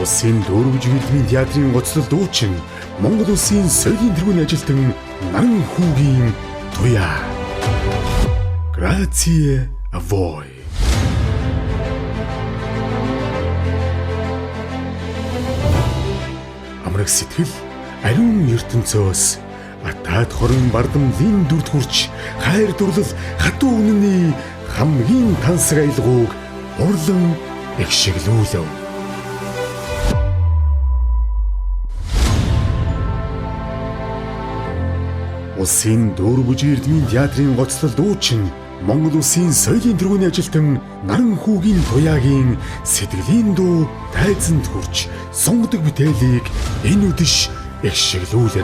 Улсын дөрвж хэлбэрийн театрын гоцлол дуучин Монгол Улсын соёлын тэргүүний ажилтан Наран хүүгийн туяа. Grazie a voi. Амраг сэтгэл ариун ертөнцөөс атаад хорон бардамлын дүрд хурч хайр дурлал хатуу үнэний хамгийн тансаг аялгауг урлан эгшиглүүлв. Улсын дөрвж эрдмийн театрын гоцлол дуучин Монгол Улсын соёлын тэргүүний ажилтан Наран хүүгийн туяагийн сэтгэлийн дуу тайзанд хүрч сонгодог бүтээлийг энэ үдэш эгшиглүүлнэ.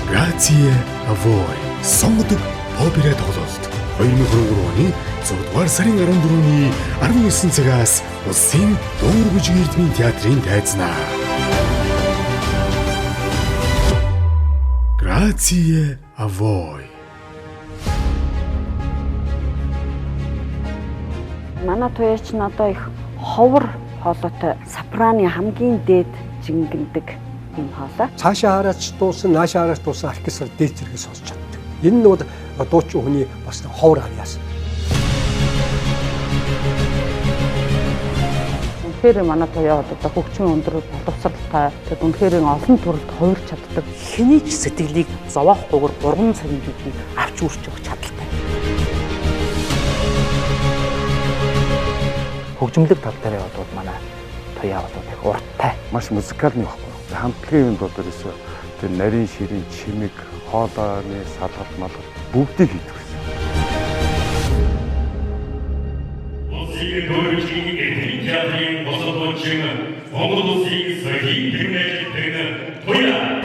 Grazie a voi. Сонгодог опера тоглолт 2023 оны 6 дугаар сарын 14-ний 19 цагаас Улсын дөрвж эрдмийн театрын тайзнаа. Grazie a voi. Манай туяач нь одоо их ховор хоолойтой сопраны хамгийн дээд жингэндэг юм хоолой. Цаашаа хараач дуусан, наашаа хараач дуусан оркестр дээд зэрэг сонсч чаддаг. Энэ нь дуучин хүний бас ховор харьяас. Үнэхээр манай туяа одоо хөгжмийн өндөр боловсралтай, үнэхээр олон төрөлд хувирч чаддаг. Хэний ч сэтгэлийг зовоохгүйгээр 3 цагийн жүжиг авч үрч явах чадaltaй. Хөгжмөлөг тал дээр яваад манай туяа бол их урттай. Маш музыкальны байхгүй. Хамтлагийн юмд бол ерөөсөө тэр нарийн ширийн чимэг, хоолойны салгалт малгалт бүгдийг хийдэг гэсэн. Улсын дөрвж эрдмийн театрын гоцлол дуучин Монгол Улсын соёлын тэргүүний ажилтан туяа.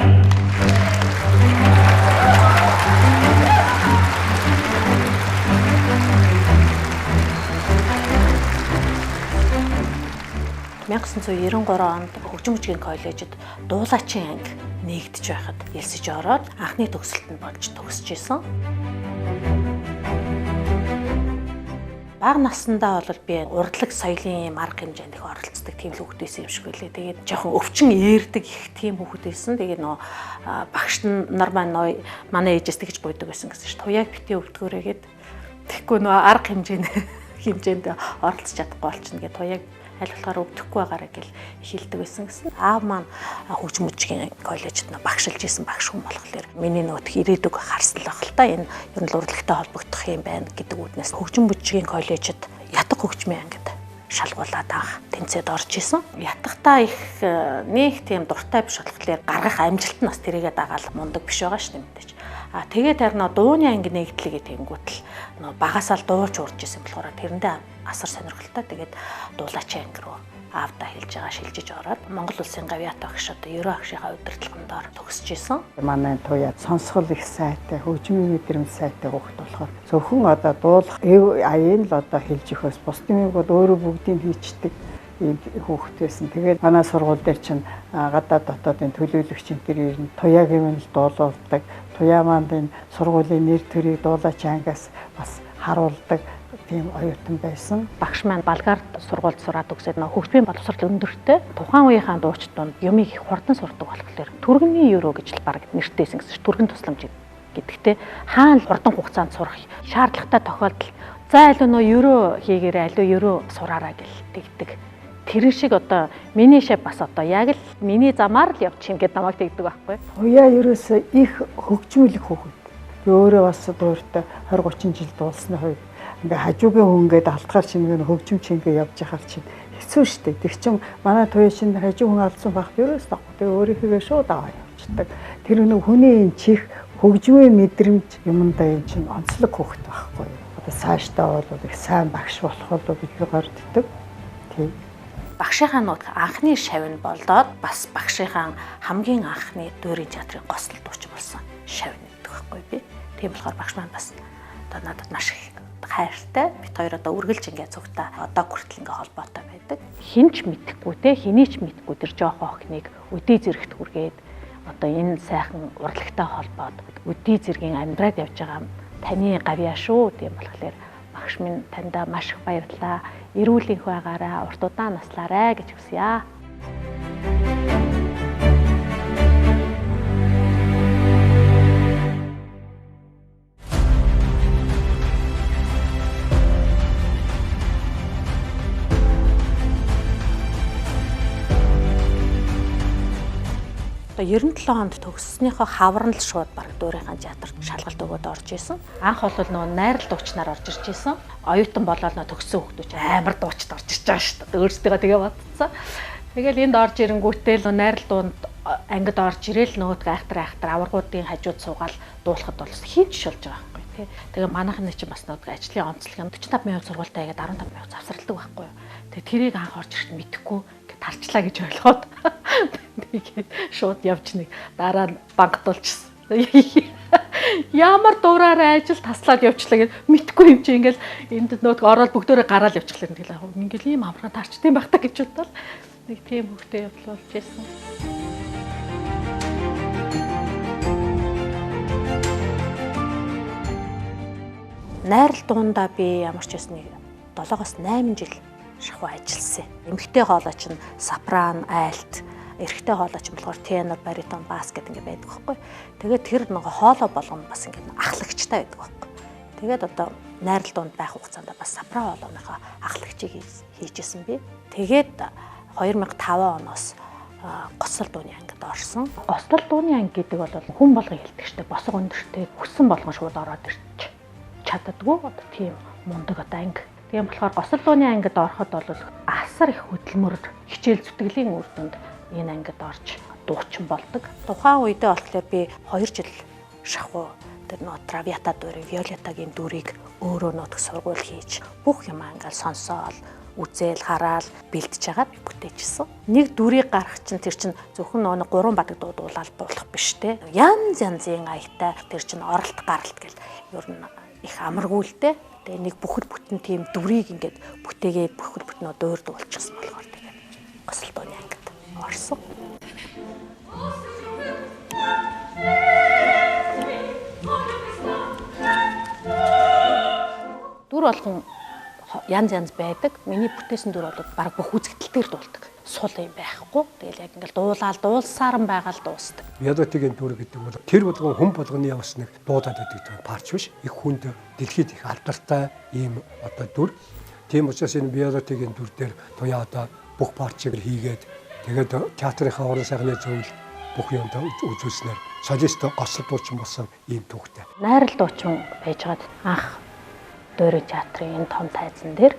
онд хөгжим хүчгийн коллежид дуулаачийн анги нэгдэж байхад элсэж ороод анхны төгсөлтөнд болж төгсөж исэн. Бага наснда бол би урдлаг соёлын арга хэмжээнд их оролцдог тийм л хүүхэд байсан юм шиг үлээ. Тэгээд жоохон өвчин ээрдэг их тийм хүүхэд байсан. Тэгээд нөө багш нар манай ээжээс тэгж бойдог байсан гэсэн чинь туяаг битээ өвдгөөрэй гэд. Тэгэхгүй нөө арга хэмжээнд оролцож чадахгүй болчихно гэд туяаг аль болохоор өвдөхгүй байгаарай гэл хэлдэг байсан гэсэн. Аав маань хөгжим хүчгийн коллежид багшилж исэн багш хүн болохоор миний нөтх ирээдүг харсан л ах л та энэ ер нь урлагтай холбогдох юм байна гэдэг үднээс хөгжим хүчгийн коллежид ятг хөгжмийн ангид шалгуулаад авах тэнцээд орж исэн. Ятгахтаа их нэг тийм дуртай биш болохоор гаргах амжилт нь бас тэрийгээ дагаал мундаг биш байгаа ш нэмдэж. Тэгээд харин дууны анги нэгдлэгээ тэнгүүтэл багасаал дууч урж исэн болохоор тэрэндээ асар сонирхолтой. Тэгээд дуулаачийн анги руу аавда хэлж байгаа шилжиж ороод Монгол Улсын гавьяат багш одоо ерөө агшийнхаа удирдлагандор төгсөж исэн. Манай туяа сонсгол их сайтай, хөгжмийн мэдрэмж сайтай хүүхэд болохоор зөвхөн одоо дуулах аян л одоо хэлж өгөхөөс бусдын юмуд өөрөө бүгдийг хийчдэг ийм хүүхэд байсан. Тэгээд манай сургууль дээр чинь гадаад дотоодын төлөөлөгчийн тэр ер нь туяагийн л дуулуулдаг. Туяа маань энэ сургуулийн нэр төрийг дуулаачийн ангиас бас харуулдаг тийм оюутан байсан. Багш маань Болгарт сургуульд сураад өгсөд хөгжмийн боловсрол өндөртэй. Тухайн үеийнхэн дуучдууд юмыг их хурдан сурдаг болохоор түргэний евро гэж л баг нэртэйсэн гэсэн чинь түргэн тусламж гэдэгтэй хаана хурдан хугацаанд сурах шаардлагатай тохиолдол за аль нөө евро хийгээрэй аль евро сураарай гэл тэгдэг. Тэр шиг одоо миний шав бас одоо яг л миний замаар л явчих юм гэдэг намайг тэгдэг байхгүй. Туяа ерөөсөө их хөгжмөлөг хүүхэд. Өөрөө бас дууртай 20-30 жил дуулсны хувьд ингээ хажуугийн хүн ингээд алтгаар шингэн хөгжим чингээ явж яхаар чинь хэцүү шттэ. Тэг чин манай туяа чинь хажуу хүн алдсан багт ерөөс тахгүй. Тэг өөрийнхөө шууд аваа явчихдаг. Тэр нэг хүний энэ чих хөгжмийн мэдрэмж юмдаа энэ чинь онцлог хөвгт байхгүй. Одоо цаашдаа бол их сайн багш болох болоо гэж горддог. Тийм. Багшийнхаа анхны шав нь болдоод бас багшийнхаа хамгийн анхны дөрийн театрын гоцлол дуучин болсон шав нэгдэг байхгүй би. Тийм болохоор багш маань бас одоо надад маш их хайртай. Бид хоёр одоо үргэлж ингээ цугтаа одоо хүртэл ингээ холбоотой байдаг. Хинч мэдхгүй те, хэний ч мэдхгүй тэр жоохон охиныг өдөө зэрэгт хүргээд одоо энэ сайхан урлагтай холбоод өдий зэргийн амьдраад явж байгаа таны гавьяа шүү. Тийм болохоор багш минь таньда маш их баярлалаа. Эрүүл их байгаарай, урт удаан наслаарай гэж хүсье. Одоо 97 онд төгссөнийхөө хавар нь л шууд баг дуурайхаа театрт шалгалт өгөөд орж исэн. Анх бол нөгөө найрал дуучнаар орж ирж исэн. Оюутан болоод нөгөө төгссөн хүмүүс амар дуучид орж ирж байгаа шүү дээ. Өөрсдөө тэгээ бодсон. Тэгэл энд орж ирэнгүүтээ л найрал дуунд ангид орж ирээл нөгөөдгөө айхтар аваргуудын хажууд суугаал дуулахад бол хинч шулж байгаа байхгүй тий. Тэгээ манайхны чинь бас нөгөө ажлын онцлог 45,000 сургуультай игээд 15,000 завсралдаг байхгүй юу. Тэгээ тэрийг анх орж ирэхэд мэдэхгүй тарчлаа гэж ойлгоод тэгээд шууд явж нэг дараа нь бангдуулчихсан. Ямар дуураараа ажил таслаад явчлаа гэж мэдгүй юм чи ингээл энд нөтг ороод бүгдөө гараал явчихлаа тэгэл ингээл ийм амраа тарчдсан байх та гэж бодвол нэг тийм хөвгтэй явдал болж байсан. Найрал дундаа би ямар ч байсан нэг 7-8 жил шахуу ажилласан. Эмэгтэй хоолой чинь сопран, альт, эрэгтэй хоолой чинь болохоор тенор, баритон, бас гэдэг ингээ байдаг байхгүй. Тэгээд тэр нэг хоолой болгоно бас ингээ ахлагчтай байдаг байхгүй. Тэгээд одоо найрал дунд байх хугацаанд бас сопран хоолойныхоо ахлагчийг хийжсэн би. Тэгээд 2005 оноос гоцлол дууны ангид орсон. Гоцлол дууны анги гэдэг бол хүн болгон хэлдэг штеп. Босго өндөртэй хүссэн болгон шууд ороод ирч чаддаггүй. Одоо тийм мундаг одоо анги. Тийм болохоор гоцлол дууны ангид ороход бол асар их хөдөлмөр, хичээл зүтгэлийн үр дүнд энэ ангид орж дуучин болдог. Тухайн үедээ болохоор би 2 жил шахуу тэр нөө Травиата дүүрийг, Виолеттагийн дүүрийг өөрөө нутг сургууль хийж бүх юм ингээл сонсоол, үзэл, хараал бэлдэж хагаад бүтээжсэн. Нэг дүрийг гарах чинь тэр чинь зөвхөн нөө 3 бадаг дуулаад буулах биш те. Янз янзын аятай тэр чинь оролт гаралт гэл ер нь их амаргүйлтэй. Тэгээ нэг бүхэл бүтэн тийм дүрийг ингээд бүтээгээд бүхэл бүтнөө дуурд болчихсон болохоор тэгээд гоцлол дууны ангид орсон. Дүр болгон янз байдаг. Миний бүтээсэн дүр бол баг бүх үзэгдэлтээр дуулдаг. Сул юм байхгүй. Тэгэл яг ингээл дуулсаар нь байгаа л дуусдаг. Виолеттагийн дүр гэдэг бол тэр болгон хүн болгоны бас нэг дуудаад байдаг парч биш. Их хүнд дэлхийд их алдартай ийм одоо дүр. Тийм учраас энэ Виолеттагийн дүр дээр туяа одоо бүх парчийг хийгээд тэгээд театрынхаа уран сайхны зөвлөл бүх юмд үзүүлснээр солист гоцлол дуучин болсон ийм түүхтэй. Найрал дуучин байжгаад анх Дойрын театрын энэ том тайзан дээр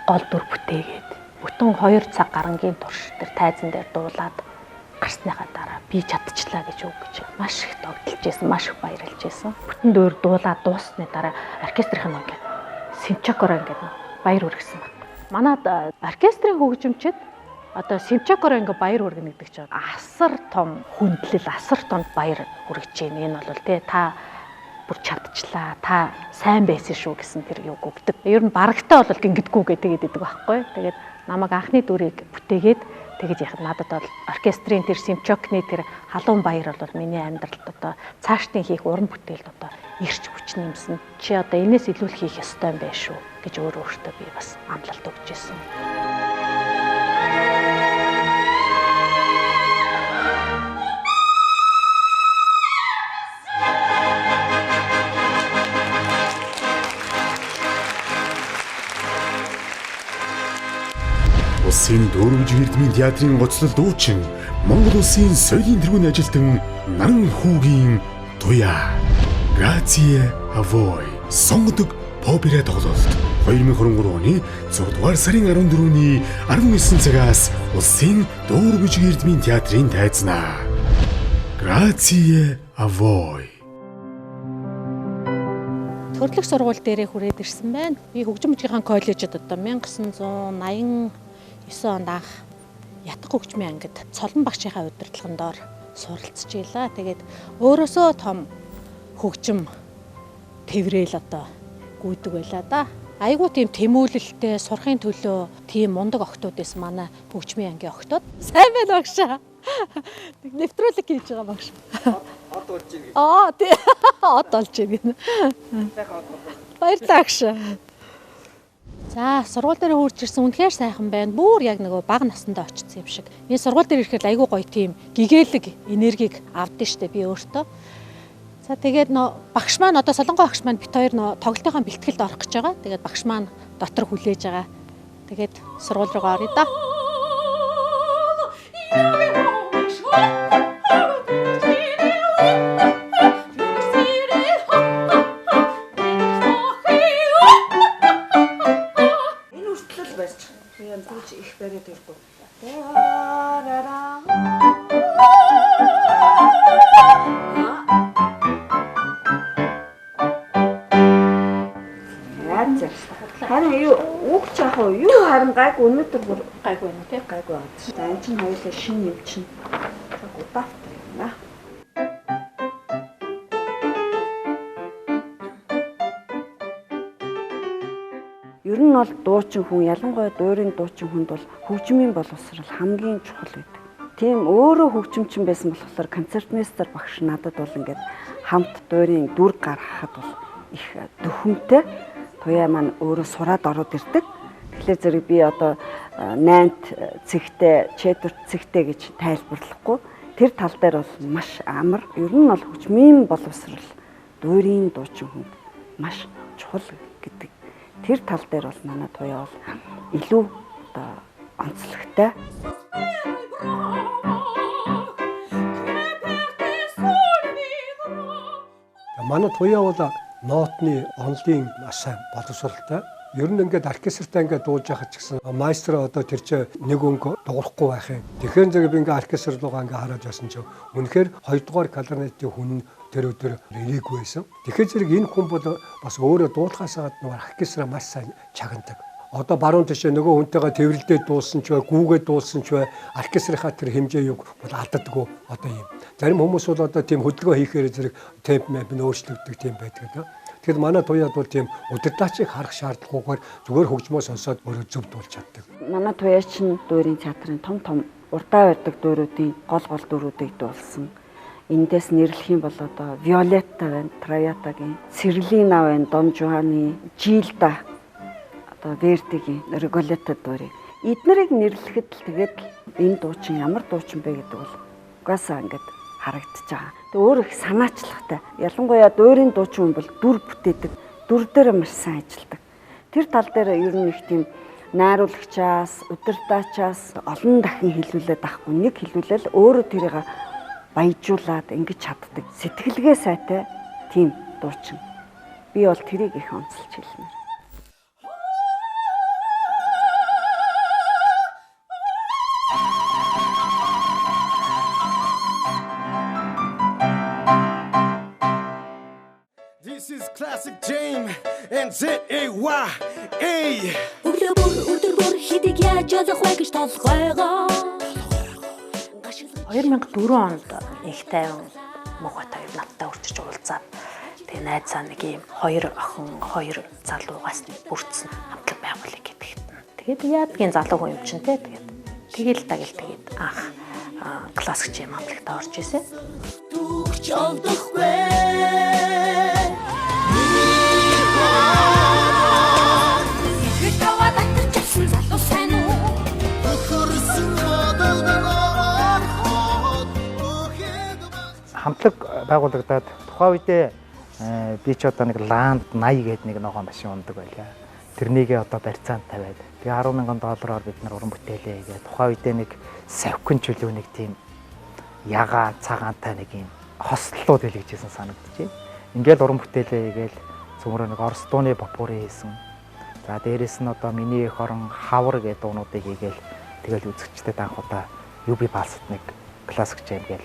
гол дүр бүтээгээд бүтэн 2 цаг гарангийн турш тэр тайзан дээр дуулаад гарсныхаа дараа би чадчихлаа гэж үг гэж маш их тогтолж байсан, маш их баярлж байсан. Бүтэн дөр дуулаад дуусны дараа оркестрийн нэг симчакор ингээд баяр хүргэсэн баг. Манайд оркестрийн хөгжимчид одоо симчакор ингээд баяр хүргэнэ гэдэг чинь асар том хүндлэл, асар том баяр хүргэж байна. Энэ бол тий та бүр чадчихлаа, та сайн байсан шүү гэсэн тэр юуг өгдөг. Ер нь барагтаа бол гингидгүү гэдэг байхгүй. Тэгээд намайг анхны дүрийг бүтээгээд тэгэж яхад надад бол оркестрийн тэр симчокны тэр халуун баяр бол миний амьдралд одоо цаашдын хийх уран бүтээлд одоо ирч хүч нэмсэн. Чи одоо энэс илүү хийх ёстой юм байна шүү гэж өөртөө би бас амлалт өгч ирсэн. Улсын дөрвж эрдмийн театрын гоцлол дуучин Монгол улсын соёлын тэргүүний ажилтан Наран хүүгийн туяа Грация Авой сонгодог попера тоглолт 2023 оны 6 дугаар сарын 14-ний 19 цагаас улсын дөрвж эрдмийн театрын тайзнаа Грация Авой Төрөлх сургууль дээрээ хүрээд ирсэн байна. Би хөгжим мужийн коллежид одоо 1989 онд анх ятг хөгжмийн ангид цолон багшийнхаа удирдлагандор суралцж ийлаа. Тэгээд өөрөөсөө том хөгжим тэврээл одоо гүйдэг байлаа да. Айгуу тийм тэмүүлэлтэй сурахын төлөө тийм мундаг охтууд байсан манай хөгжмийн ангийн охтууд. Сайн байна багшаа. Нэвтрүүлэг хийж байгаа багш. Од болж байна. Тий. Од болж байна. Баярлалаа багш. За, сургууль дээр хурж ирсэн үнэхээр сайхан байна. Бүр яг нөгөө бага насндаа очсон юм шиг. Энэ сургууль дээр ирэхэд айгүй гоё тийм гэгээлэг энергийг авдсан штэ би өөртөө. За тэгээд багш маань одоо Солонгой багш маань бит хоёр тоглолтынхаа бэлтгэлд орох гэж байгаа. Тэгээд багш маань дотор хүлээж байгаа. Тэгээд сургууль руугаа оръё да. Энэ үртлэл барьж. Би энэ их бариад иргүй. Харин юу үг чаах уу? Юу харин гайгүй өнөөдөр бүр Гайгүй байна тий. гайгүй байна. За энэ чинь хоёулаа шинэ юм чинь. За удаafт байна. Ер нь бол дуучин хүн, ялангуяа дуурийн дуучин хүнд бол хөгжмийн боловсрал хамгийн чухал байдаг. Тийм өөрөө хөгжимчин байсан болохоор концертмейстер багш надад бол ингээд хамт дуурийн дүр гаргахад бол их дөхөмтэй. Туяа маань өөрөө сураад ороод ирдэг. Тэгэхээр зэрэг би одоо 8-т цэгтэй, 4-т цэгтэй гэж тайлбарлахгүй. Тэр тал дээр бол маш амар. Ер нь бол хөгжмийн боловсрал дуурийн дуучин хүнд маш чухал гэдэг. Тэр тал дээр бол манай туяа бол илүү одоо онцлогтой. Манай туяа бол ноотны онлын маш сайн боловсралтай. Ер нь ингээд оркестртай ингээд дуулж яхад ч гэсэн маэстро одоо тэр чинь нэг өнгө дуурахгүй байх юм. Тэгэхээр зэрэг би ингээд оркестр руугаа ингээд хараад байсан чинь үнэхээр 2 дугаар кларнетийн хүн тэр өдөр ирээгүй байсан. Тэгэхээр зэрэг энэ хүн бол бас өөрөө дуулахаас гадна оркестраа маш сайн чагнадаг. Одоо баруун тишээ нөгөө хүнтэйгээ тэрвэрлдээд дуулсан ч бай, гүүгээд дуулсан ч бай, оркестрийнхаа тэр хэмжээ юг бол алддаггүй одоо юм. Зарим хүмүүс бол одоо тийм хөдөлгөөн хийхээр зэрэг темп нь өөрчлөгддөг тийм байдаг да. Тэгэхээр манай туяад бол тийм удирдаачийг харах шаардлагагүйгээр зүгээр хөгжмөө сонсоод өөрөө зөв дуулж чаддаг. Манай туяа чинь дуурийн театрын том урдаа байдаг дууруудын гол дууруудыг дуулсан. Эндээс нэрлэх юм бол одоо Виолетта байна, Травиатагийн, Серлина байна, Дон Жуаны, Жилда, одоо Вердигийн Риголетта дуурийг. Эднэрийг нэрлэхэд л тэгээд энэ дуучин ямар дуучин бэ гэдэг бол угаасаа ингээд харагдаж байгаа. Тэгээ өөр их санаачлахтай. Ялангуяа дуурийн дуучин хүн бол дүр бүтээдэг, дүр дээр маш сайн ажилладаг. Тэр тал дээр ер нь их тийм найруулагчаас, удирдаачаас олон дахин хэлүүлээд авахгүй. Нэг хэлүүлэл өөрөө тэрийг баяжуулаад ингэж чаддаг. Сэтгэлгээ сайтай тийм дуучин. Би бол тэрийг их онцлж хэлмээр. This is classic James and Z-A-Y. Өдөр бүр хидийг яаж олох вэ гэж толгойгоо. 2004 онд их тайван Мухбат хоёр надтай үрчиж уулзаад тэгээ найзаа нэг юм 2 охин 2 залуугаас бүрдсэн хамтлаг байгуулъя гэдэгт. Тэгээд яадгийн залуу хүн юм чинь тэгээд анх классик жим хамтлагт орж исэн. Түгч олдохгүй. Хамтлаг байгуулагдаад тухайн үедээ би ч одоо нэг ланд 80 гээд нэг ногоон машин ундаг байлаа. Тэрнийгээ одоо барьцаанд тавиад тэгээ $10,000 бид нар уран бүтээлээ хийгээд тухайн үедээ нэг савхин чөлөө нэг тийм яга цагаантай нэг юм хослолууд хэлэгжсэн санагдчихэв. Ингээл уран бүтээлээ хийгээл цөмрөө нэг Орос дууны попури хийсэн. За дээрэс нь одоо миний эх орон хавар гэдэг дуунуудыг хийгээл тэгэл үзэгчдэд анх удаа UB Балсад нэг классик жим гээл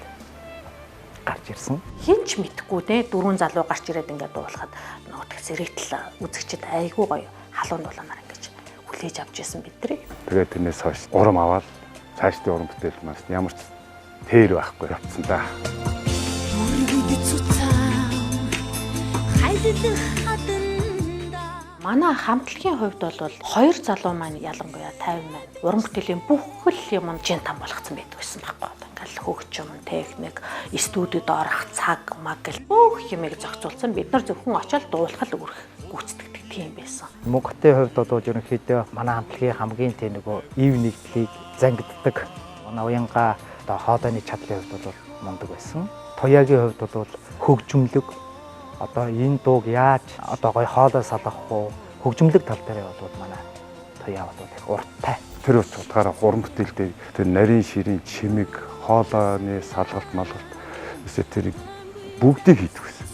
гарч ирсэн. Хинч мэдхгүй те дөрвөн залуу гарч ирээд ингээд дуулахад нөгөө зэрэгтэл үзэгчд айгүй гоё халуун дулаанаар ингэж хүлээж авч ирсэн бидний. Тэгээд тэрнээс хойш урам аваад цаашдын уран бүтээл маань ямар ч тэр байхгүй явцсан да. Манай хамтлагийн хувьд бол 2 залуу маань ялангуяа 50 маань уран бүтээлийн бүх л юмд жин там болгоцсон байдаг байсан байхгүй. гал хөгжим, техник, студид орох цаг маг гэл бүх юмыг зохицуулсан. Бид нар зөвхөн очиод дуулахал өрөх гүйцэтгэдэг тийм байсан. Мөнгөтэй хувьд бол ерөнхийдөө манай хамтлагийн хамгийн тийм нөгөө ив нэгдлийг зангиддаг. Манай уянга одоо хоолойны чадлын хувьд бол мундаг байсан. Туяагийн хувьд бол хөгжмөлөг одоо энэ дууг яаж одоо гоё хоолой салгах уу хөгжмөлөг тал дээр бол манай туяа бол их урттай. Тэр утгаараа уран бүтээлтэй тэр нарийн ширийн чимэг, хоолойны салгалт малгалт эсвэл тэрийг бүгдийг хийдэг гэсэн.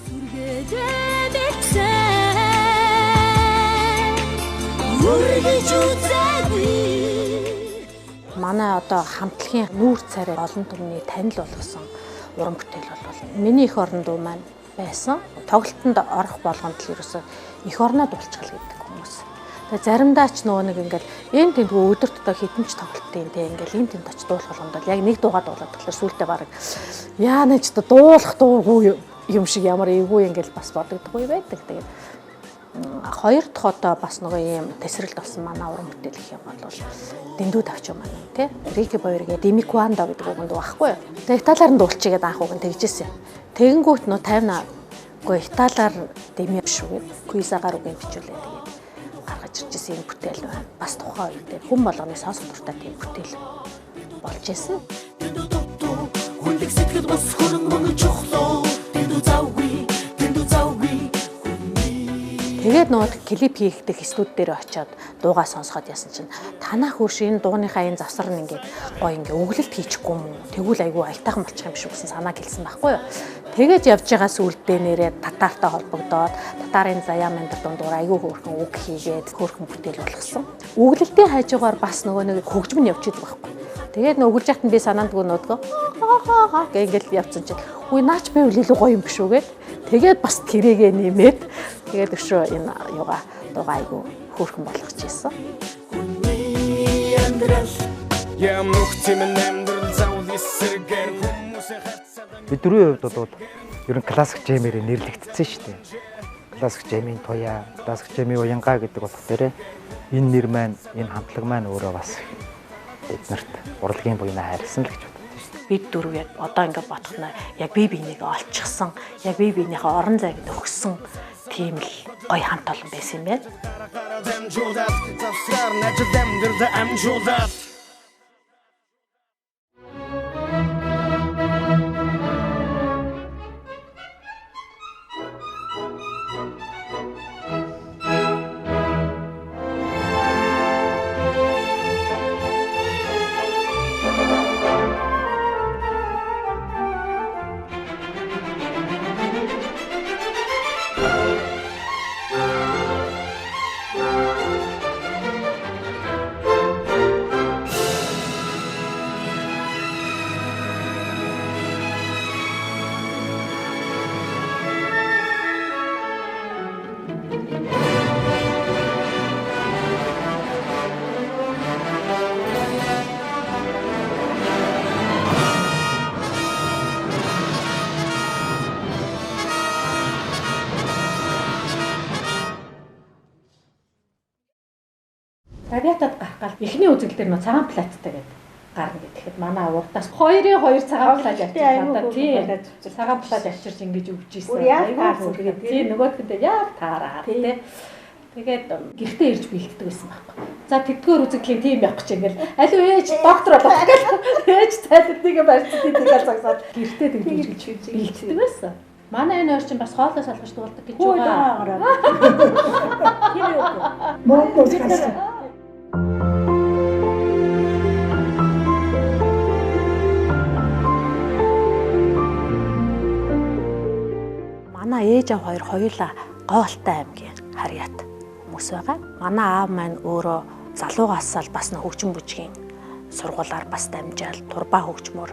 Манай одоо хамтлагийн нүүр царай олон түмний танил болгосон уран бүтээл бол миний эх орон дуу маань байсан. Тоглолтод орох болгонд л ерөөсөө эх орноо дуулчихал гэдэг хүмүүс. Тэгээ заримдаа ч нөгөө нэг ингээл энэ тэмдгүү өдөр тутаа хитэмж тоглолтын те ингээл энэ тэмд оч дуулах болгонд бол яг нэг дуугаа дуулаад тэгэхээр сүултээ баг яа нэж та дуулах дуугүй юм шиг ямар эвгүй ингээл бас бодогдгүй байдаг. Тэгээд хоёр дахь одоо бас нөгөө ийм тесрэлт авсан манай уран бүтээл гэх юм бол дэндүү тавч юм байна тий. Рики Боергээ Демикванда гэдэг үгэнд байхгүй юу. Тэгээ Италиар нь дуулчихгээд анх үг нь тэгжсэн. Тэгэнгүүт нөө 50 үгүй Италиар Деми биш үү. Куизагаар үгийг бичүүлээ тэгээд гаргаж ирчихсэн энэ бүтээл байна. Бас тухайн үед хүн болгоны сонсох дуртай тийм бүтээл болж исэн. Хүнлэг сэтгэл бас хөрөн мөн чухлоо. Дэндүү завгүй. Тэгээд нөгөө клип хийгдэх студ дээр очиод дуугаа сонсоход ясан чинь танаа хөрш энэ дууныхаа энэ завсар нь ингээд гоё ингээ өглөлт хийчихгүй юм уу? Тэгвэл айгүй аятайхан болчих юм шиг гэсэн санаа гэлсэн байхгүй юу? Тэгээд явж байгаа сүлдээ нэрээ татаартай холбогдоод татарын заяа мандар дундуур айгүй хөөрхөн үг хийгээд хөөрхөн бүтээл болгосон. Өглөлтийн хажуугаар бас нөгөө нэг хөгжим нь явж идэг байхгүй. Тэгээд нөгөлж яхад нь би санаандгүй нөдгөө хаа гэнгээл явцсан чинь үгүй наач байвал илүү гоё юм биш үү гээд тэгээд бас тэрийгэ нэмээд тэгээд өшөө энэ юга дуугаа айгу хөөрхөн болгож ийсэн. Бидний хувьд бол ер нь классик жэмээр нэрлэгдсэн шүү дээ. Классик жэмийн туяа, классик жэмийн уянга гэдэг болохоор энэ нэр маань энэ хамтлаг маань өөрөө бас биднэрт урлагийн буйнаа хайрлсан л гэж боддог шүү дээ. Бид дөрөв одоо ингээд бодохноо яг бие биенийгээ олчихсан, яг бие биенийхээ орон зайг өгсөн тийм л гоё хамт олон байсан юм байна. Авиатад гарах гал эхний үзэгдэл дээр нөө цагаан платтай гэдэг гарна гэхэд манай урдаас 2-2 цагаан плат авчирсан надад тийм цагаан плат авчирч ингэж өгч ийсэн. Айгуу тэгээд тийм нөгөөдгөндөө яг таараа тий. Тэгээд гэртээ ирж бэлддэг байсан байхгүй. За тэдгээр үзэгдлийн тийм явах гэж ингээл аль ээж доктор болох гэл ээж цайлтныг барьсан тийгээ цагсаад гэртээ тэгж бэлддэг байсан. Манай энэ орчин бас хоолой салгаж дуулдаг гэж байгаа. Тийм үү? Монгол хэлсэн. Манай ээж аав хоёр хоёулаа Гоолтай аймгийн Харьяат хүмүүс байгаа. Манай аав маань өөрөө залуугаасаа л бас хөгжим бүжгийн сургуулаар бас дамжаал турбаа хөгжмөр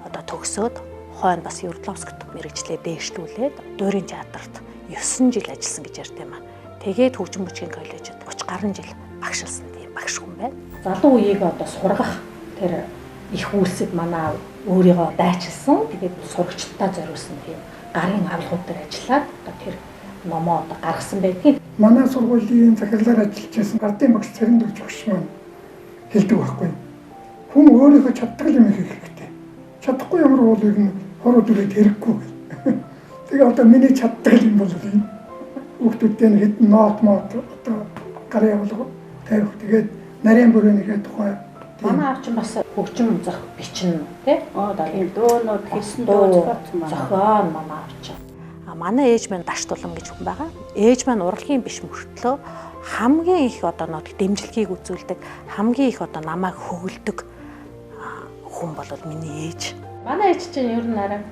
одоо төгсөөд хойно бас Юрдловскт мэрэгчлээ дээшлүүлээд дуурийн театрт 9 жил ажилласан гэж ярьд юм аа. Тэгээд хөгжим бүжгийн коллежид 30 гаруй жил багшилсан тийм багш хүн байна. Залуу үеийг одоо сургах тэр их үйлсэд манай өөрийгөө дайчилсан. Тэгээд сурагчдаа зориулсан тийм гарын авилгууд дээр ажиллаад одоо тэр номоо одоо гаргасан байдгийг. Манай сургуулийн захирлаар ажиллаж байсан ардын багш Цэрэндүрч багш маань хэлдэг байхгүй. Хүн өөрийнхөө чаддаг юм хийх хэрэгтэй. чадахгүй ямар уулыг нь хороо дүрээд хэрэггүй. Тэгээ одоо миний чаддаг юм бол энэ хүүхдүүдтэй нэг хэд ноот одоо гараа явуулга тавих. Тэгээд нарийн бүрэнийхээ тухай манай аав чинь бас хөгжим зах бичнэ тий. Тийм дөөнүүд хэлсэн дөө зохион манай аав чинь. Манай ээж маань Даш Тулан гэж хүн байгаа. Ээж маань урлагийн биш мөртлөө хамгийн их одоо нот дэмжлэгийг үзүүлдэг, хамгийн их одоо намайг хөглөдөг хүн бол миний ээж. Манай ээж чинь ер нь арай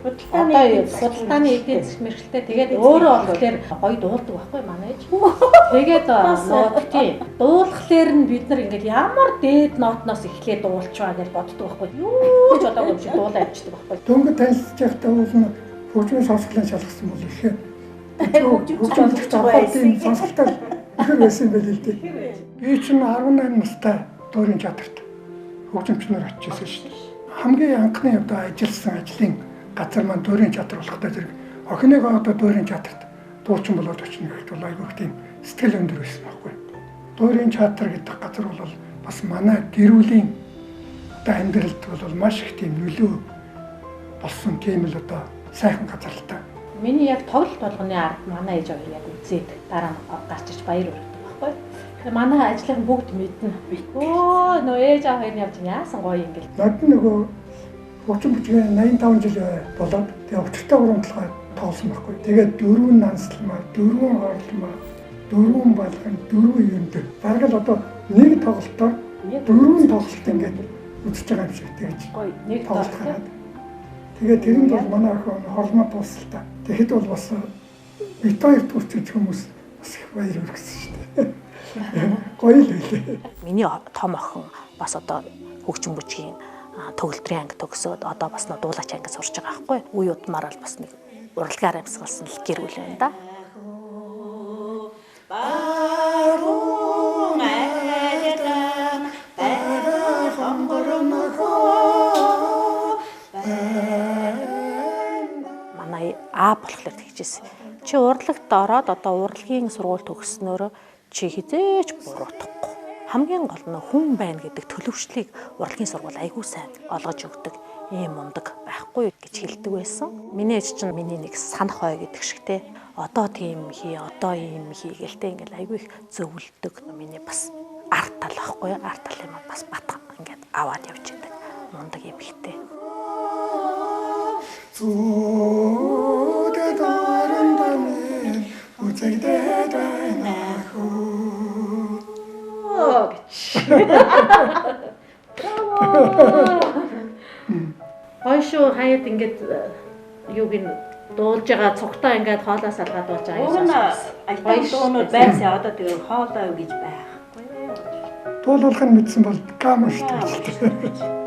худалдааны эдийн засгийн мэргэжилтэй тэгээд өөрөө болохоор гоё дуулдаг байхгүй манай ээж. Тэгээд нөө тийм дуулахлаар нь бид нар ингээд ямар дээд нотноос эхлээд дуулчваа гэж боддог байхгүй. Юу ч одоогүй шиг дуулаа явчихдаг байхгүй. Дөнгөж танилцж байхдаа бол хөгжмийн сонсголын шалгасан бол их хөгжмөлт цаавын сонсголтоор ихэр байсан байл л дээ. Би чинь 18 настай дуурин театрт хөгжимчнөр очижсэн шүү дээ. Хамгийн анхны одоо ажилласан ажлын газар маань дуурин театр болохдоо зэрэг охиныгоо одоо дуурин театрт дуучин болоод очно гэхэд бол айгүй тийм сэтгэл өндөр байсан байхгүй. Дуурин театр гэдэг газар бол бас манай гэр бүлийн одоо амьдралд бол маш их тийм нөлөө болсон тийм л одоо сайхан газар л та. Миний яг тоглолт болгоны ард манай ээж хоёр яг үзээд дараа нь гарч иж баяр хүргэдэг байхгүй. Тэгээ манай ажлын бүгд мэднэ. Өө нөө ээж аав хоёр явж яасан гоё юм гээл. Над нөгөө хөгжим бүжгээ 85 жил болоод тэгээ өчтөр урамтлага тоглосон байхгүй. Тэгээд 4 нансалмаа, 4 хорлмаа, 4 балган, 4 юунд бараг л одоо нэг тоглолтоор 4 тоглолт ингээд үзэж байгаа юм шиг тэгэж. Гоё нэг тоглолт. Тэгээд тэрэнд бол манай охин хорлмоо дуусалтаа. Тэгэхэд бол бас бит хоёр төрчих хүмүүс бас их баяр хүргэсэн шүү дээ. Гоё л байлээ. Миний том охин бас одоо хөгжим бүжгийн төгөлдрийн анги төгсөөд одоо бас дуулаач анги сурж байгаа байхгүй. Үе удмаар л бас нэг урлагаар амьсгалсан л гэр бүл байна да. Манай аа болохоор тэгжсэн. Чи урлагт ороод одоо урлагийн сургууль төгссөнөөр чи хизээч буруутахгүй. Хамгийн гол нь хүн байна гэдэг төлөвшлийг урлагийн сургууль айгүй сайн олгож өгдөг ийм мундаг байхгүй гэж хэлдэг байсан. Миний ээж чинь миний нэг санах хой гэдэг шигтэй. Одоо тийм хий, одоо ийм хий гэлтэй ингээл айгүй их зөвлөдөг. Миний бас арт тал байхгүй, арт тал юм бас бат ингээд аваад явж байдаг. Мундаг юм ихтэй. Зүудэ дарамданы үзэгдээд байна хөө. Хойшоо хаяад ингээд юуг нь дуулж байгаа цугтаа ингээд хоолоо салгаад дуулж байгаа юм байна. Альбан дуунууд байсан одоо тэгээ хоолоо юу гэж байхгүй. Дуулуулах нь мэдсэн бол гам шүү дээ.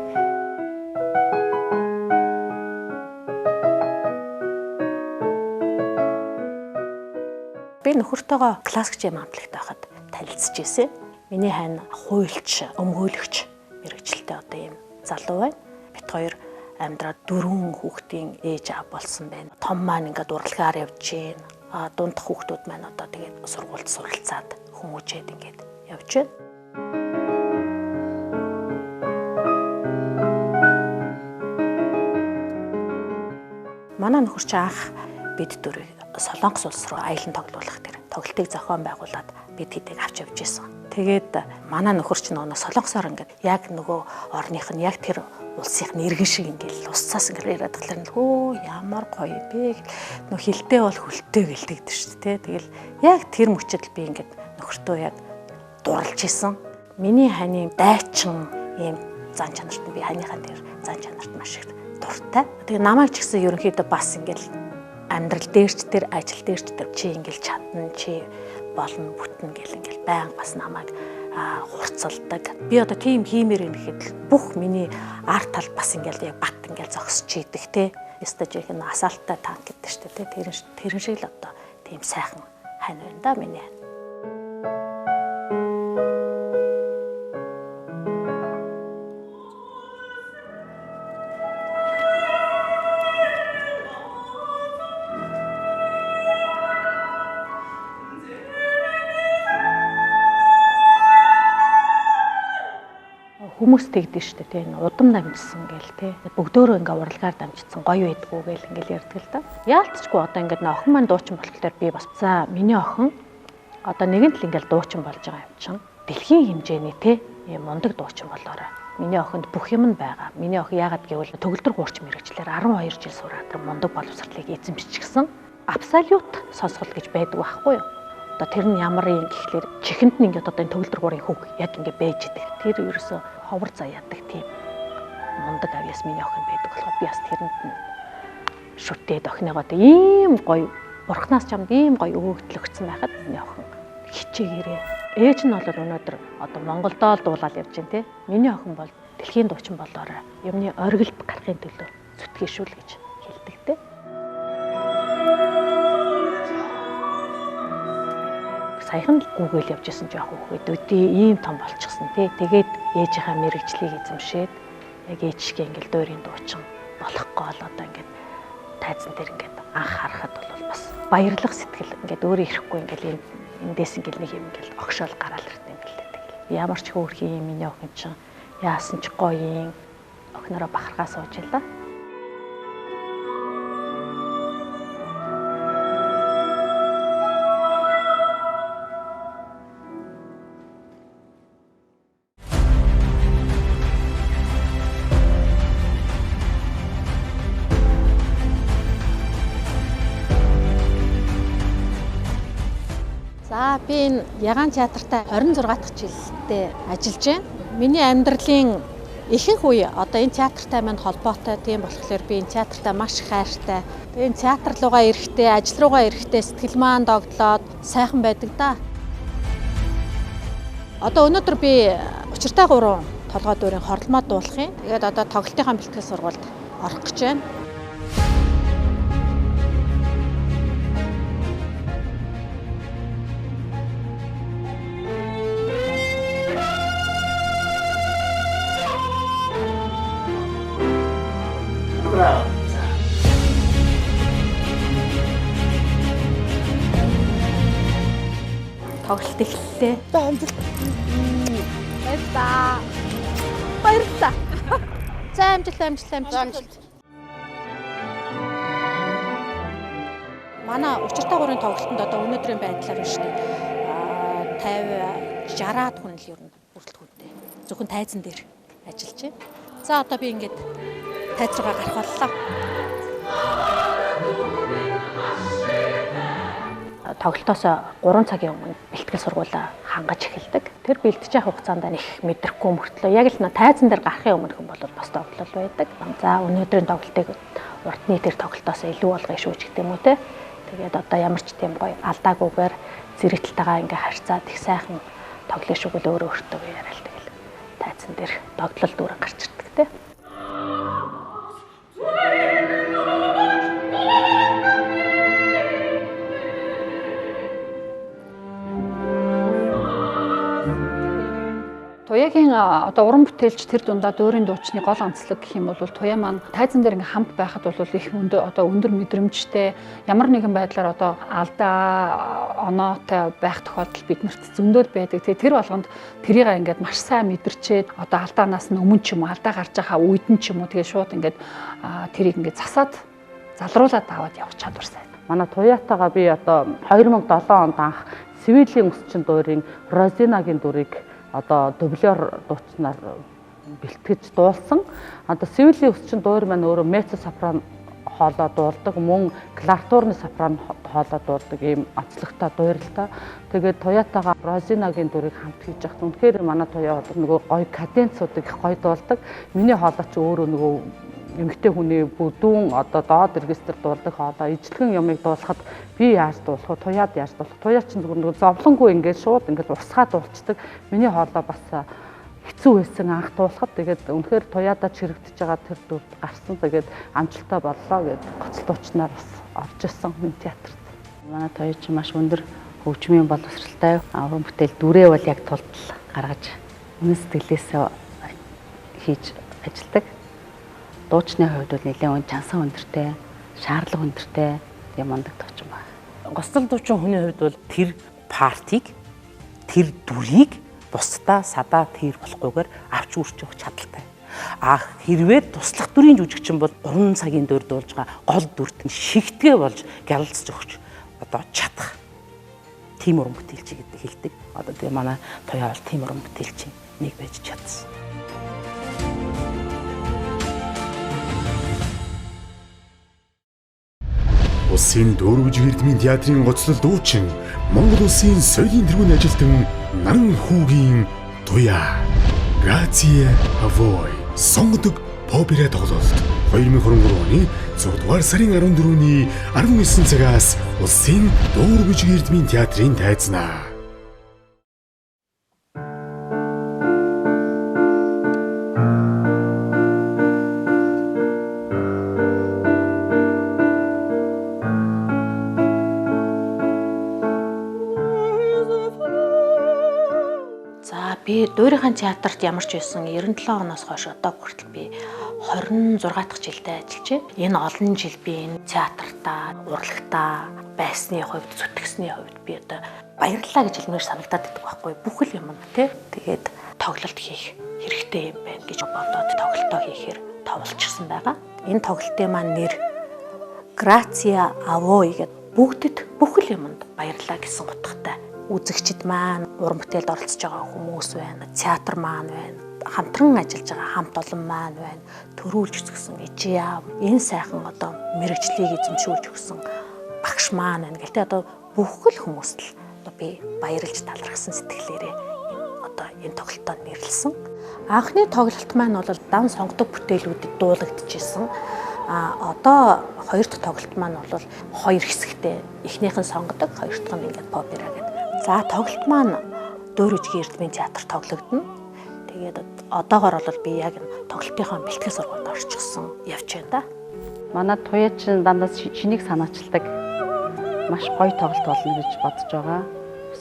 Би нөхөртөөгөө классик жим амтлагт байхад танилцж ирсэн. Миний хань хуульч, өмгөөлөгч мэрэгчлээ одоо ийм залуу байна. Бид хоёр амьдраад 4 хүүхдийн ээж аав болсон байна. Том маань ингээд урлагаар явж гин. Дундх хүүхдүүд маань одоо тэгээд сургуульд суралцаад хүмүүжээд ингээд явж байна. Манай нөхөр чи анх бид дөрөв Солонгос улс руу аялан тоглуулах тэр тоглолтыг зохион байгуулад бид хэдийг авч явж байсан. Тэгээд манай нөхөр ч нөгөө Солонгосоор ингээд яг нөгөө орных нь яг тэр улсынх нь иргэн шиг ингээд ус цаас ингээд яриад талаар нь хөө ямар гоё бэ нөх хилтэй бол хөлтэй гэлдэгдэж шүү дээ. Тэгэл яг тэр мөчөд би ингээд нөхөртөө яг дурлж исэн. Миний ханы дайчин ийм зан чанарт нь би ханыхаа тэр зан чанарт маш их дуртай. Тэгээ намайг ч гэсэн ерөнхийдөө бас ингээд амьдрал дээрч тэр ажил дээрч тэр чи ингээл чадна чи болно бүтэн гэл ингээл баян бас намайг хурцалдаг. Би одоо тийм хиймээр юм гэхэд бүх миний арт тал бас ингээл яг бат ингээл зогсож идэг те. Стажиг нь асаалттай танк гэдэг шүү дээ те. Тэр шиг л одоо тийм сайхан хань байна да миний. Хүмүүс тэгдэж штэ тий. Удам дамжсан гээл тий. Бүгдөөрөө ингээ уралгаар дамжсан гоё байдгүй гээл ингээл ярьдаг л да. Яалтчгүй одоо ингээд охин маань дуучин болохоор би бас за миний охин одоо нэгэн л ингээл дуучин болж байгаа юм чинь. Дэлхийн хэмжээний тий ийм мундаг дуучин болоорой. Миний охинд бүх юм нь байгаа. Миний охин яагаад гэвэл төгөлдөр гуурч мэрэгчлэр 12 жил сураад мундаг боловсролыг эзэмшчихсэн. Абсолют сонсгол гэж байдаг байхгүй юу? Одоо тэр нь ямар юм гэхлээр чихэнд нь ингээд одоо энэ төгөлдөр гуурын хүүг яг ингээд бэж идэг. Тэр ерөөсө ховор заяадаг тийм мундаг авьяас миний охин байдаг болохоор би бас тэрэнд нь шүтээд охиныгоо ийм гоё бурхнаас чамд ийм гоё өгөгдөл өгсөн байхад миний охин хичээгээрээ. Ээж нь бол өнөөдөр одоо Монголдоо л дуулаад явж байна те. Миний охин бол дэлхийн дуучин болоорой. Юмны оргилд гарахын төлөө зүтгэшүүл гэж хэлдэг те. Саяхан л гүүгээл явж исэн жоох хүүхдүүдээ ийм том болчихсон тий. Тэгээд ээжийнхаа мэрэгжлийг эзэмшээд яг ээж шиг ингээл дуурийн дуучин болох гол одоо ингээд тайзан дээр ингээд анх харахад бол бас баярлах сэтгэл ингээд өөрөө ирэхгүй ингээл эндээс ингээл нэг юм ингээл огшоол гараал ирсэн юм гэлээ тэгэл. Ямар ч хөөрхий юм миний охин чинь яасан ч гоё юм охинороо бахархаа сууж илаа. За би энэ Ягаан театртай 26 дахь жилдээ ажиллаж байна. Миний амьдралын ихэнх үе одоо энэ театртай мань холбоотой. Тийм болохоор би энэ театртай маш их хайртай. Энэ театр руугаа эрэхтэй, ажил руугаа эрэхтэй сэтгэл маань догдлоод сайхан байдаг да. Одоо өнөөдөр би учиртай 3 толгой дуурийн хорломоо дуулах юм. Тэгээд одоо тоглолтын бэлтгэл сургуульд орох гэж байна. Тоглолт эхэллээ. Баярлалаа. За амжилт. Манай учиртай 3-ын тоглолтод одоо өнөөдрийн байдлаар биш нэг 50 60-аад хүн л ер нь бүрэлдэхүүнтэй. Зөвхөн тайзан дээр ажиллаж байна. За одоо би ингээд тайз руугаа гарах боллоо. Тоглолтоос 3 цагийн өмнө бэлтгэл сургуулаа хангаж эхэлдэг. Тэр бэлтэж явах хугацаанд их мэдрэхгүй мөртлөө яг л тайзан дээр гарахын өмнө хүн бол бас тоглол байдаг. За өнөөдрийн тоглолтыг урдны тэр тоглолтоос илүү болгоё шүү ч гэдэг юм уу те. Тэгээд одоо ямар ч тийм гоё алдаагүйгээр зэрэгтэлтэйгээ ингээ харьцаад их сайхан тоглоё шүү гэл өөрөө өөртөө яриад тэгэл тайзан дээр тоглол дүүрэн гарч ирдэг те. Туяагийн одоо уран бүтээлч тэр дундаа дуурийн дуучны гол онцлог гэх юм бол туяа маань тайзан дээр ингээм хамт байхад бол их өндөр мэдрэмжтэй ямар нэгэн байдлаар одоо алдаа оноотой байх тохиолдол биднэрт зөндөл байдаг. Тэр болгонд тэрийг ингээд маш сайн мэдэрчээд одоо алдаанаас нь өмнө ч юм уу алдаа гарч байгаа үед нь ч юм уу тэгээ шууд ингээд тэрийг ингээд засаад залруулаад аваад явах чадвар сайн. Манай туяатайгаа би одоо 2007 онд анх Севилийн өсчин дуурийн Розинагийн дүрийг одоо дублер дуучнаар бэлтгэж дуулсан. Одоо Севилийн өсчин дуур маань өөрөө меццо сопрано хоолоо дуулдаг, мөн клартурны сопрано хоолоо дуулдаг ийм онцлогтой дуур л та. Тэгээд туяатайгаа Розинагийн дүрийг хамт хийж явах. Үнэхээр манай туяа бол нөгөө гоё каденцуудыг их гоё дуулдаг. Миний хоолой ч өөрөө нөгөө эмэгтэй хүний бүдүүн одоо доод регистр дуулдаг хоолоо ижлэгэн юмыг дуулахад би яаж дуулах вэ? Туяад яаж дуулах? Туяа ч нөгөө зовлонгүй ингээд шууд ингээд усгаад дуулцдаг. Миний хоолоо бас хэцүү байсан анх дуулахад тэгээд үнэхээр туяадаа чирэгдэж байгаа тэр дүрд гарсан. Тэгээд амжилттай боллоо гэд гоцол дуучнаар бас орж ирсэн хүн театрт. Манай туяа ч маш өндөр хөгжмийн боловсралтай уран бүтээл дүрээ бол яг тултал гаргаж үнэн сэтгэлээсээ хийж ажилладаг. Дуучны хувьд бол нэлээд чансан өндөртэй, шаардлага өндөртэй юм мундаг дуучин байна. Гоцол дуучин хүний хувьд бол тэр партийг, тэр дүрийг бусдаа садаа тэр болохгүйгээр авч үрч явах чадaltaй. Хэрвээ туслах дүрийн жүжигчин бол 3 цагийн дүр дуулж байгаа гол дүрт нь шигтгэ болж гялалцж өгч одоо чадах тийм уран бүтээлч гэдэг хэлдэг. Одоо тэгээ манай Туяа бол тийм уран бүтээлчийн нэг байж чадсан. Улсын дөрвөж эрдмийн театрын гоцлол дуучин Монгол улсын соёлын тэргүүнд ажилтан наран хүүгийн Туяа Грация Авой сонгодог попера тоглолт 2023 оны 6 дугаар сарын 14-ний 19 цагаас улсын дөрвөж эрдмийн театрын тайзнаа. Би Дуурайхан театрт ямар ч байсан 97 оноос хойш одоо хүртэл би 26 дахь жилдээ ажиллаж байна. Энэ олон жил би энэ театртаа, урлагтаа, байсны хувьд, зүтгэсний хувьд би одоо баярлалаа гэж хэлмээр санагдаад байдаг байхгүй бүхэл юм тий. Тэгээд тоглолт хийх хэрэгтэй юм байна гэж бодоод тоглолтоо хийхээр товлчихсан байгаа. Энэ тоглолтын маань нэр Грация Авой гэдэг бүгдэд бүхэл юмд баярлалаа гэсэн утгатай. Үзэгчид маань, уран бүтээлд оролцож байгаа хүмүүс байна, театр маань байна, хамтран ажиллаж байгаа хамт олон маань байна, төрүүлж үзсэн ижиав, энэ сайхан одоо мэрэгжлийг эзэмшүүлж өгсөн багш маань байна. Гэхдээ одоо бүхэл хүмүүст л одоо би баярлж талархсан сэтгэлээрээ одоо энэ тоглолтод нэрлсэн. Анхны тоглолт маань бол дан сонгодог бүтээлүүдэд дуулагдчихсэн. Одоо хоёр дахь тоглолт маань бол хоёр хэсэгтэй. Эхнийх нь сонгодог, хоёр дахь нь ингээд попера гэдэг. За тоглолт маань Дуурайжгийн эрдмийн театрт тоглогдно. Тэгээд одоогоор бол би яг тоглолтынхаа бэлтгэл сургуульд орчихсон явж байна да. Манай Туяачин дандаа шинийг санаачилдаг. Маш гоё тоглолт болно гэж бодож байгаа.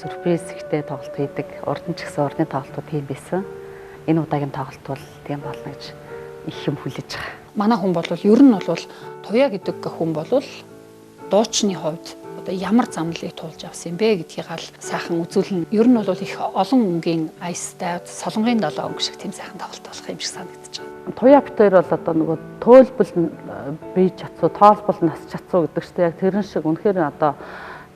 Сюрприз ихтэй тоглолт хийдэг. Урд нь ч гэсэн урдны тоглолтууд тийм байсан. Энэ удаагийн тоглолт бол тийм болно гэж их юм хүлээж байгаа. Манай хүн бол ер нь бол Туяа гэдэг хүн бол дуучны хувьд ямар замналыг туулж авсан юм бэ гэдгийг аль сайхан үзүүлнэ. Ер нь бол их олон өнгийн аястай солонгын 7 өнгө шиг тийм сайхан тоглолт болох юм шиг санагдаж байна. Туяа битээр бол одоо нөгөө төөлбөл бие чадсуу, тоолбол нас чадсуу гэдэг чинь яг тэрэн шиг үнэхээр одоо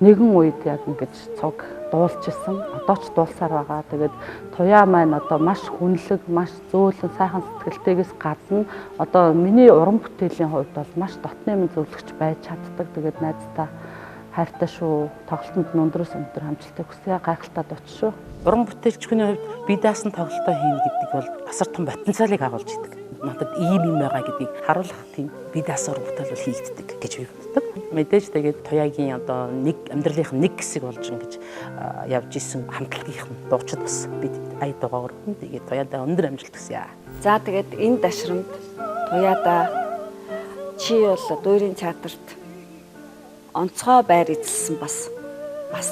нэгэн үед яг ингэж цуг дуулчихсан. Одоо ч дуулсаар байгаа. Тэгээд Туяа маань одоо маш хүнлэг, маш зөөлөн, сайхан сэтгэлтэйгээс гадна одоо миний уран бүтээлийн хувьд бол маш дотны минь зөвлөгч байж чаддаг. Тэгээд найздаа хайртай шүү. Тоглолтод нь өндрөөс өндөр хамжилттай хүсье гайхалтай дууч шүү. Уран бүтээлчхүний хувьд бие даасан тоглолтоо хийнэ гэдэг бол асар том потенциалыг агуулж идэг. Надад ийм юм байгаа гэдгийг харуулах тийм бие даасан уран бүтээл бол хийгддэг гэж би боддог. Мэдээж тэгээд Туяагийн одоо нэг амьдралынх нь нэг хэсэг болж ингэж явж исэн хамтлагийнх нь дуучид бас бид ая дугаар тэгээд Туяадаа өндөр амжилт хүсье. За тэгээд энэ дашрамд Туяадаа чи бол Дуурайн театрт онцгой байр эзэлсэн бас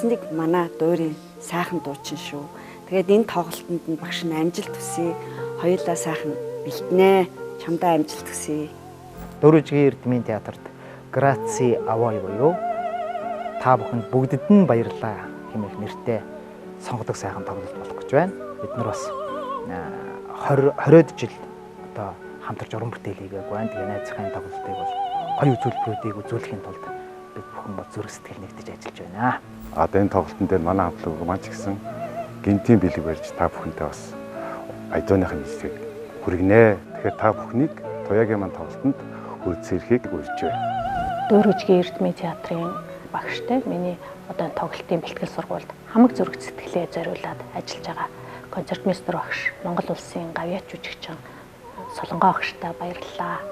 нэг манай Дуурайн сайхан дуучин шүү. Тэгээд энэ тоглолтод нь багш нь амжилт хүсье. Хоёулаа сайхан бэлтнэ. Чамдаа амжилт хүсье. Дуурайжгийн эрдмийн театрт Грация Авой буюу та бүхэнд бүгдэд нь баярлалаа хэмээх нэртэй сонгодог сайхан тоглолт болох гэж байна. Бид нар бас 20-од жил одоо хамтарч уран бүтээл хийгээг байна. Тэгээ найзын тоглолтыг бол гоё үзүүлбэрүүдийг үзүүлэхийн тулд бүхэн зүрх сэтгэл нэгдэж ажиллаж байна. Одоо энэ тоглолтын дээр манай хамтлаг маань ч гэсэн гинтийн бэлэг барьж та бүхэнтэй бас айдооныхын хэсгийг хүргэнэ. Тэгэхээр та бүхнийг Туяагийн маань тоглолтод үргэлжлэхийг урьж байна. Дуурайжгийн эрдмийн театрын багштай миний одоо тоглолтын бэлтгэл сургуульд хамаг зүрх сэтгэлээ зориулаад ажиллаж байгаа концертмейстер багш, Монгол улсын гавьяач жүжигчин Солонгоо багштай баярлалаа.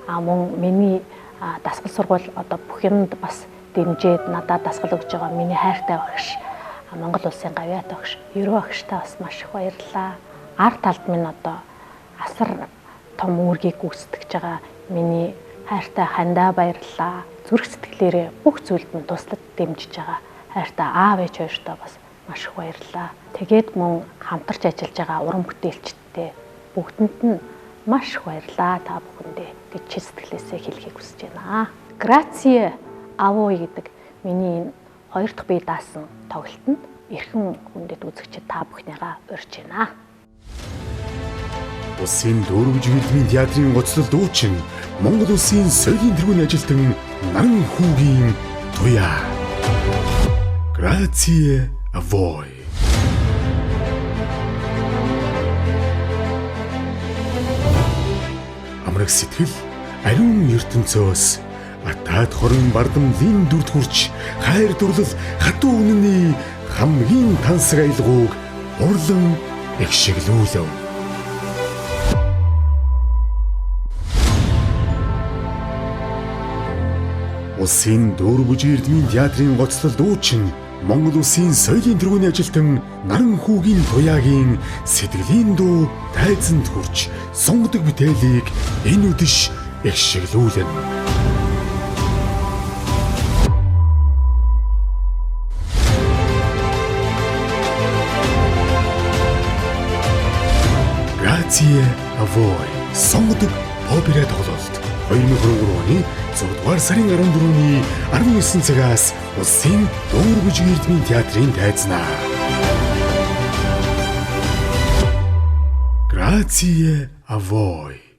Мөн миний дасгал сургууль одоо бүх юмд бас дэмжээд надад дасгал өгж байгаа миний хайртай багш, Монгол улсын гавьяат багш, Ерөө багштай бас маш их баярлалаа. Ард талд минь одоо асар том үүргийг гүйцэтгэж байгаа миний хайртай хандаа баярлалаа. Зүрх сэтгэлээрээ бүх зүйлд минь туслаж дэмжиж байгаа хайртай аав ээж хоёртоо бас маш их баярлалаа. Тэгээд мөн хамтарч ажиллаж байгаа уран бүтээлчдтэй бүгдэнд нь маш их баярлалаа та бүхэндээ гэж чи сэтгэлээсээ хэлхийг хүсэж байна. Грация Авой гэдэг миний хоёр дахь бие даасан тоглолтод эрхэм хүндэт үзэгчид та бүхнийгаа урьж байна. Улсын дөрвж ирдмийн театрын гоцлол дуучин Монгол улсын соёлын тэргүүний ажилтан Наран хүүгийн туяа. Grazie a voi. Амраг сэтгэл ариун ертөнцөөс атаад хорон бардамлын дүрд хурч хайр дурлал хатуу үнэний хамгийн тансаг аялгауг урлан эгшиглүүлв. Улсын дөрвж ирдмийн театрын гоцлол дуучин Монгол улсын соёлын тэргүүний ажилтан Наран хүүгийн туяагийн сэтгэлийн дуу тайзанд хүрч сонгодог бүтээлийг энэ үдэш эгшиглүүлнэ. Grazie a voi. Сонгодог опера тоглолт 2023 оны 6 дугаар сарын 14-ний 19 цагаас улсын дөрвж ирдмийн театрын тайзнаа. Grazie a voi.